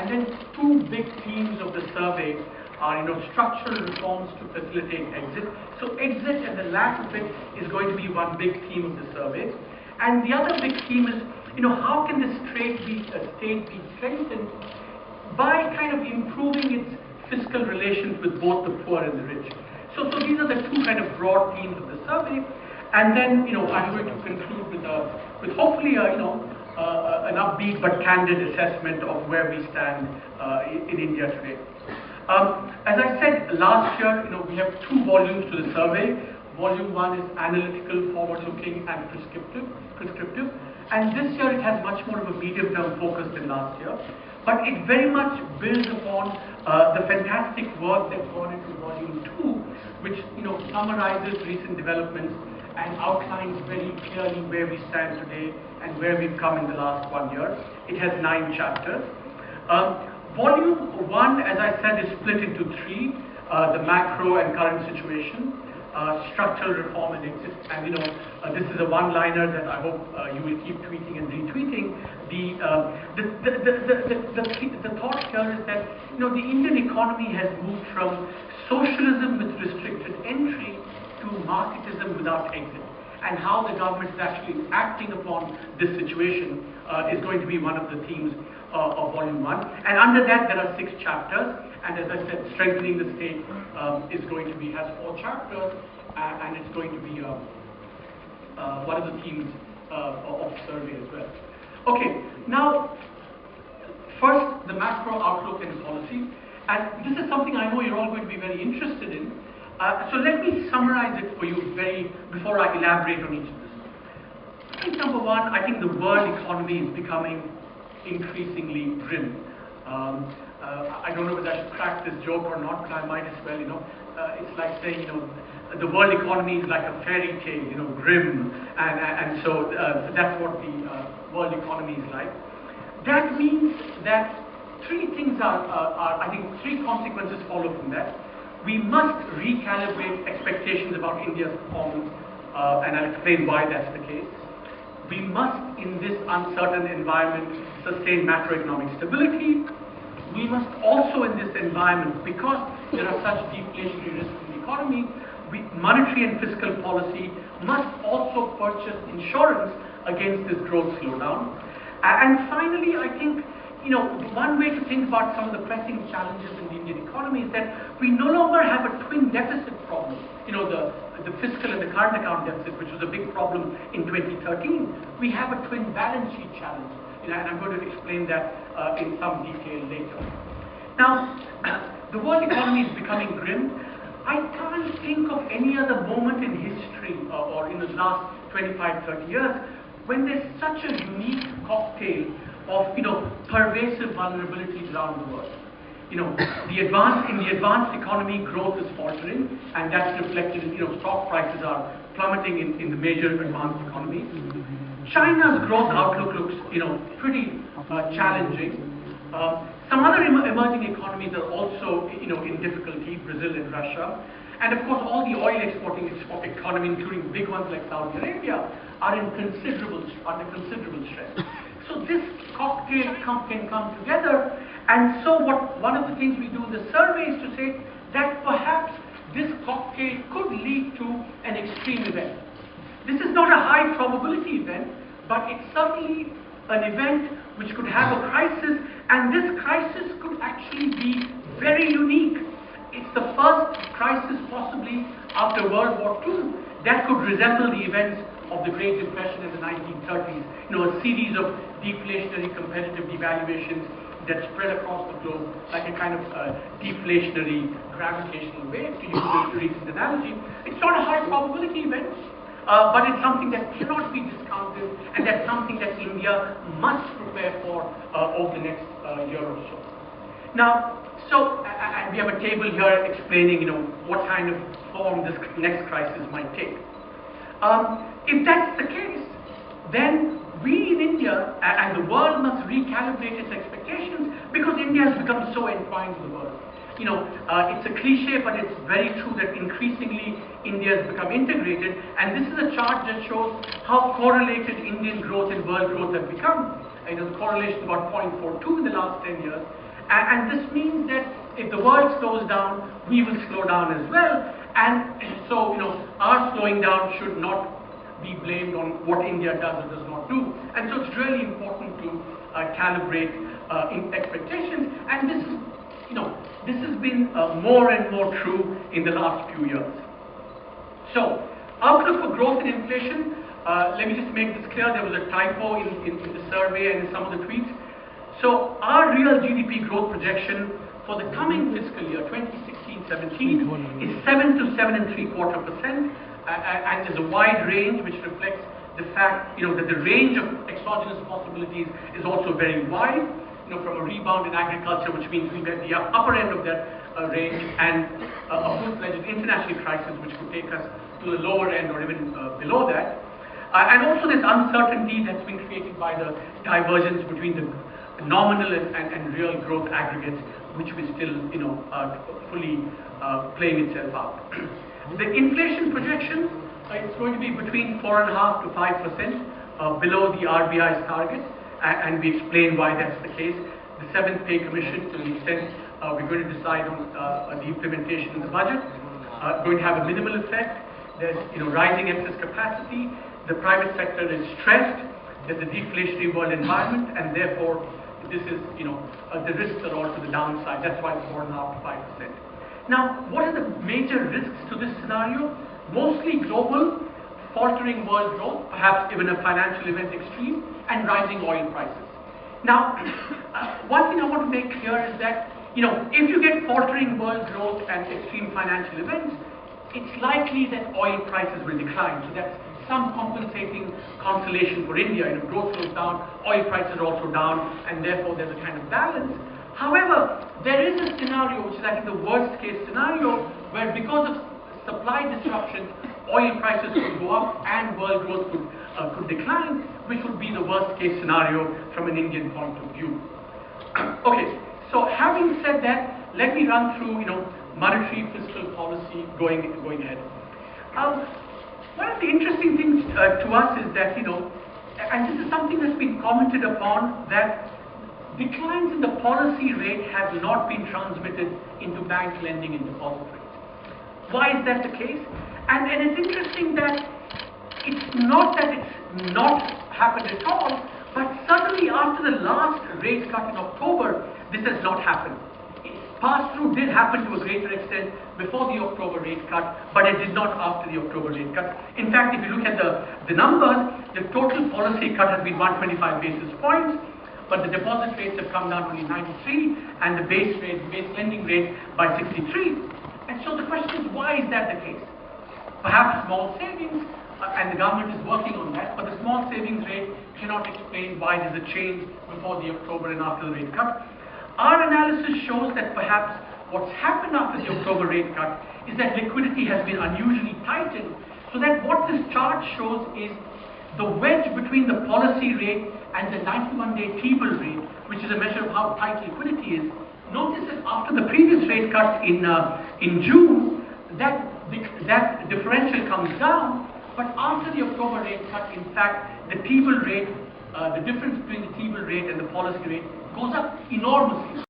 And then two big themes of the survey are, structural reforms to facilitate exit. So exit and the lack of it is going to be one big theme of the survey. And the other big theme is, how can this state be strengthened by kind of improving its fiscal relations with both the poor and the rich. So these are the two kind of broad themes of the survey. And then, I'm going to conclude with hopefully an upbeat but candid assessment of where we stand in India today. As I said last year, we have two volumes to the survey. Volume 1 is analytical, forward-looking, and prescriptive. And this year it has much more of a medium-term focus than last year. But it very much builds upon the fantastic work that's gone into Volume 2, which summarizes recent developments and outlines very clearly where we stand today and where we've come in the last 1 year. It has 9 chapters. Volume 1, as I said, is split into 3, the macro and current situation, structural reform and exit. And this is a one-liner that I hope you will keep tweeting and retweeting. The thought here is that the Indian economy has moved from socialism with restricted entry to marketism without exit, and how the government is actually acting upon this situation is going to be one of the themes of Volume 1. And under that there are 6 chapters, and as I said, strengthening the state is going to has 4 chapters, and it's going to be one of the themes of the survey as well. Okay, now first the macro outlook and policy, and this is something I know you're all going to be very interested in. So let me summarize it for you before I elaborate on each of this. Point number 1, I think the world economy is becoming increasingly grim. I don't know whether I should crack this joke or not, but I might as well. It's like saying, the world economy is like a fairy tale, grim, and so that's what the world economy is like. That means that 3 things I think 3 consequences follow from that. We must recalibrate expectations about India's performance, and I'll explain why that's the case. We must, in this uncertain environment, sustain macroeconomic stability. We must also, in this environment, because there are such deflationary risks in the economy, monetary and fiscal policy must also purchase insurance against this growth slowdown. And finally, I think one way to think about some of the pressing challenges in the Indian economy is that we no longer have a twin deficit problem. The fiscal and the current account deficit, which was a big problem in 2013. We have a twin balance sheet challenge, and I'm going to explain that in some detail later. Now, the world economy is becoming grim. I can't think of any other moment in history or in the last 25, 30 years when there's such a unique cocktail of pervasive vulnerabilities around the world. In the advanced economy, growth is faltering, and that's reflected in stock prices are plummeting in the major advanced economies. China's growth outlook looks pretty challenging. Some other emerging economies are also in difficulty, Brazil and Russia, and of course all the oil exporting economies, including big ones like Saudi Arabia, are under considerable stress. So this cocktail can come together, and so one of the things we do in the survey is to say that perhaps this cocktail could lead to an extreme event. This is not a high probability event, but it's certainly an event which could have a crisis, and this crisis could actually be very unique. It's the first crisis possibly after World War II that could resemble the events of the Great Depression in the 1930s, a series of deflationary competitive devaluations that spread across the globe like a kind of deflationary gravitational wave, to use a recent analogy. It's not a high probability event, but it's something that cannot be discounted, and that's something that India must prepare for over the next year or so. Now, and we have a table here explaining, what kind of form this next crisis might take. If that's the case, then we in India and the world must recalibrate its expectations, because India has become so entwined with the world. It's a cliche, but it's very true that increasingly India has become integrated, and this is a chart that shows how correlated Indian growth and world growth have become. The correlation is about 0.42 in the last 10 years, And this means that if the world slows down, we will slow down as well. And so, our slowing down should not be blamed on what India does or does not do. And so it's really important to calibrate in expectations. And this is, this has been more and more true in the last few years. So, outlook for growth and inflation. Let me just make this clear. There was a typo in the survey and in some of the tweets. So, our real GDP growth projection for the coming fiscal year, 2016-17, is 7 to 7.75%, and there's a wide range which reflects the fact, that the range of exogenous possibilities is also very wide. From a rebound in agriculture, which means we get the upper end of that range, and a full-fledged international crisis, which could take us to the lower end or even below that. And also this uncertainty that's been created by the divergence between the nominal and real growth aggregates, which we still, fully playing itself out. The inflation projection is going to be between 4.5% to 5%, below the RBI's target, and we explain why that's the case. The 7th Pay Commission, to the extent we're going to decide on the implementation in the budget, going to have a minimal effect. There's, rising excess capacity. The private sector is stressed. There's a deflationary world environment, and therefore, this is, the risks are all to the downside. That's why it's 4.5% to 5%. Now, what are the major risks to this scenario? Mostly global, faltering world growth, perhaps even a financial event extreme, and rising oil prices. Now, one thing I want to make clear is that, if you get faltering world growth and extreme financial events, it's likely that oil prices will decline. So that's some compensating consolation for India. Growth slows down, oil prices are also down, and therefore there's a kind of balance. However, there is a scenario, which is I think the worst case scenario, where because of supply disruptions, oil prices could go up and world growth could decline, which would be the worst case scenario from an Indian point of view. Okay, so having said that, let me run through, monetary fiscal policy going ahead. One of the interesting things to us is that, and this is something that's been commented upon, that declines in the policy rate have not been transmitted into bank lending and deposit rates. Why is that the case? And it's interesting that it's not that it's not happened at all, but suddenly after the last rate cut in October, this has not happened. Pass-through did happen to a greater extent before the October rate cut, but it did not after the October rate cut. In fact, if you look at the numbers, the total policy cut has been 125 basis points, but the deposit rates have come down only 93, and the base lending rate by 63. And so the question is, why is that the case? Perhaps small savings, and the government is working on that, but the small savings rate cannot explain why there's a change before the October and after the rate cut. Our analysis shows that perhaps what's happened after the October rate cut is that liquidity has been unusually tightened, so that what this chart shows is the wedge between the policy rate and the 91-day T-bill rate, which is a measure of how tight liquidity is. Notice that after the previous rate cut in June, that differential comes down, but after the October rate cut, in fact, the T-bill rate, the difference between the T-bill rate and the policy rate goes up enormously.